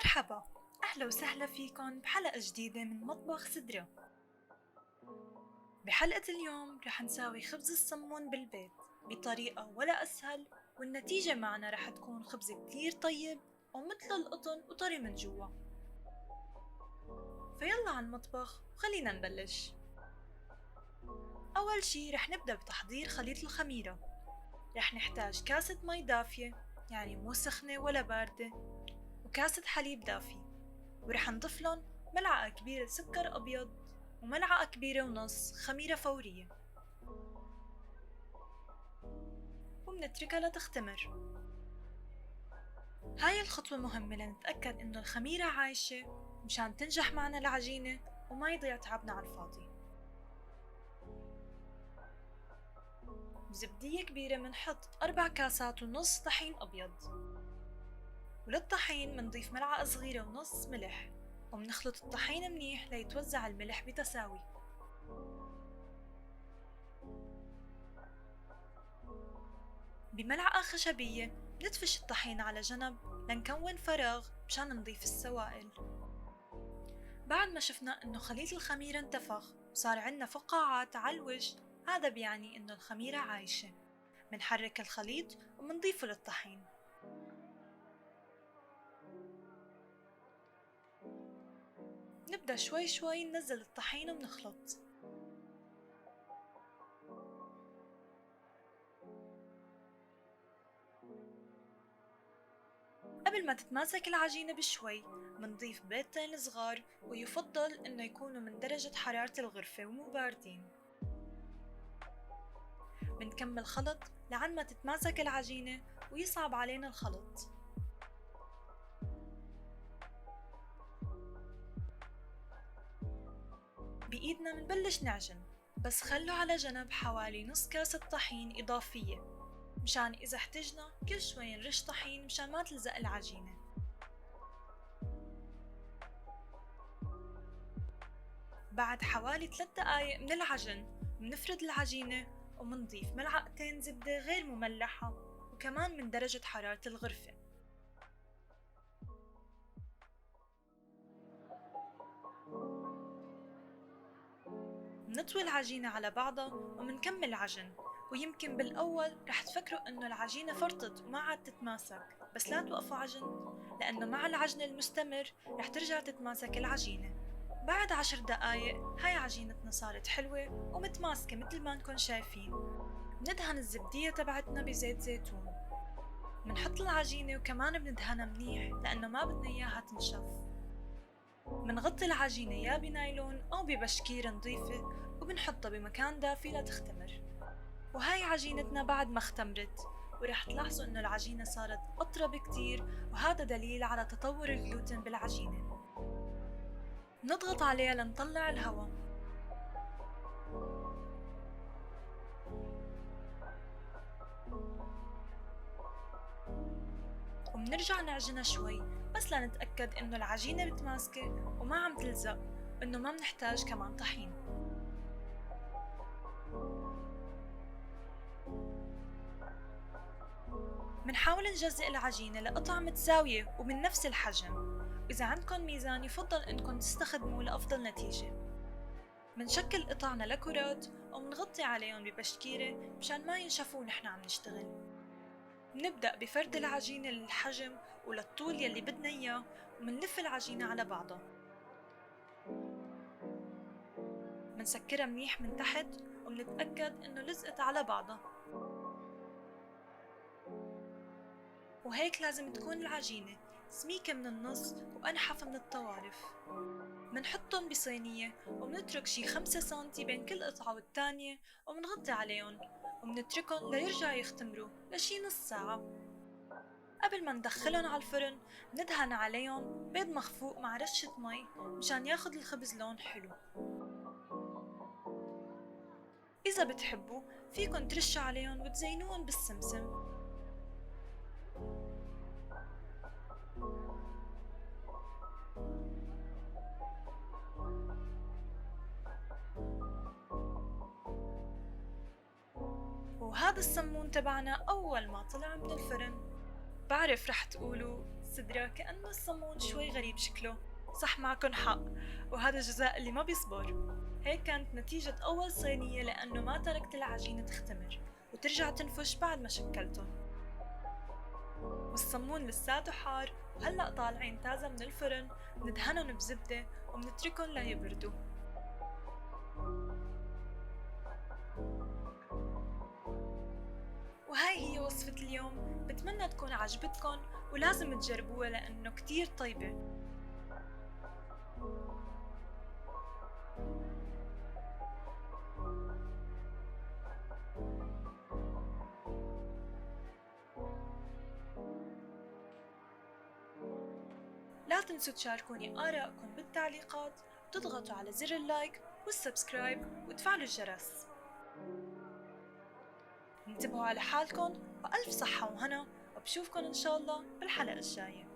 مرحبا، أهلا وسهلا فيكن بحلقة جديدة من مطبخ سدرة. بحلقة اليوم رح نساوي خبز السمون بالبيت بطريقة ولا أسهل، والنتيجة معنا رح تكون خبز كتير طيب ومثل القطن وطري من جوا. فيلا على المطبخ وخلينا نبلش. أول شي رح نبدأ بتحضير خليط الخميرة. رح نحتاج كاسة مي دافية، يعني مو سخنة ولا باردة، وكاسة حليب دافي، ورح نضيفلن ملعقة كبيرة سكر أبيض وملعقة كبيرة ونص خميرة فورية، ومنتركها لتختمر. هاي الخطوة مهمة لنتأكد إنه الخميرة عايشة مشان تنجح معنا العجينة وما يضيع تعبنا على الفاضي. بزبدية كبيرة منحط 4 كاسات ونص طحين أبيض، وللطحين منضيف ملعقة صغيرة ونص ملح، ومنخلط الطحين منيح ليتوزع الملح بتساوي. بملعقة خشبية بندفش الطحين على جنب لنكون فراغ مشان نضيف السوائل. بعد ما شفنا انه خليط الخميرة انتفخ وصار عنا فقاعات على الوجه، هذا بيعني انه الخميرة عايشة. منحرك الخليط ومنضيفه للطحين. نبدأ شوي شوي ننزل الطحين ومنخلط. قبل ما تتماسك العجينة بشوي منضيف بيضتين صغار، ويفضل انه يكونوا من درجة حرارة الغرفة ومو باردين. منكمل خلط لعند ما تتماسك العجينة ويصعب علينا الخلط. بإيدنا منبلش نعجن، بس خلوا على جنب حوالي نص كاسة طحين إضافية مشان إذا احتجنا كل شوي نرش طحين مشان ما تلزق العجينة. بعد حوالي 3 دقايق من العجن منفرد العجينة ومنضيف ملعقتين زبدة غير مملحة وكمان من درجة حرارة الغرفة. منطوي العجينة على بعضها ومنكمل عجن، ويمكن بالأول رح تفكروا إنه العجينة فرطت وما عاد تتماسك، بس لا توقفوا عجن، لأنه مع العجن المستمر رح ترجع تتماسك العجينة. بعد 10 دقايق هاي عجينتنا صارت حلوة ومتماسكة مثل ما نكون شايفين. بندهن الزبدية تبعتنا بزيت زيتون، منحط العجينة وكمان بندهنها منيح لأنه ما بدنا إياها تنشف. منغطي العجينة يا بنايلون أو ببشكير نظيفة وبنحطها بمكان دافي لتختمر. وهاي عجينتنا بعد ما اختمرت، ورح تلاحظوا إنه العجينة صارت أطرى بكتير، وهذا دليل على تطور الجلوتين بالعجينة. نضغط عليها لنطلع الهواء، ومنرجع نعجنها شوي بس لنتأكد إنه العجينة متماسكة وما عم تلزق، وإنه ما منحتاج كمان طحين. منحاول نجزئ العجينة لقطع متساوية ومن نفس الحجم، وإذا عندكن ميزان يفضل إنكن تستخدموه لأفضل نتيجة. منشكل قطعنا لكرات ومنغطي عليهم ببشكيرة مشان ما ينشفوا ونحن عم نشتغل. منبدأ بفرد العجينة للحجم وللطول يلي بدنا إياه، ومنلف العجينة على بعضها. منسكرها منيح من تحت ومنتأكد إنه لزقت على بعضها، وهيك لازم تكون العجينة سميكة من النص وأنحف من الطوالف. منحطهم بصينية ومنترك شي 5 سنتي بين كل قطعة والتانية، ومنغطي عليهم ومنتركهم ليرجع يختمروا لشي نص ساعة. قبل ما ندخلهم على الفرن ندهن عليهم بيض مخفوق مع رشة مي مشان ياخد الخبز لون حلو. إذا بتحبوا فيكن ترشوا عليهم وتزينوهم بالسمسم. وهذا السمون تبعنا أول ما طلع من الفرن. بعرف رح تقولوا بالسدرة كأنه الصمون شوي غريب شكله. صح، معكن حق، وهذا الجزاء اللي ما بيصبر. هيك كانت نتيجة أول صينية لأنه ما تركت العجينة تختمر وترجع تنفش بعد ما شكلتن. والصمون لساته حار وهلأ طالعين تازة من الفرن، بندهنن بزبدة وبنتركن ليبردوا. وهاي هي وصفة اليوم، بتمنى تكون عجبتكن ولازم تجربوها لأنه كتير طيبة. لا تنسوا تشاركوني آراءكم بالتعليقات وتضغطوا على زر اللايك والسبسكرايب وتفعلوا الجرس. انتبهوا على حالكم وألف صحة وهنا، وبشوفكن إن شاء الله بالحلقة الجاية.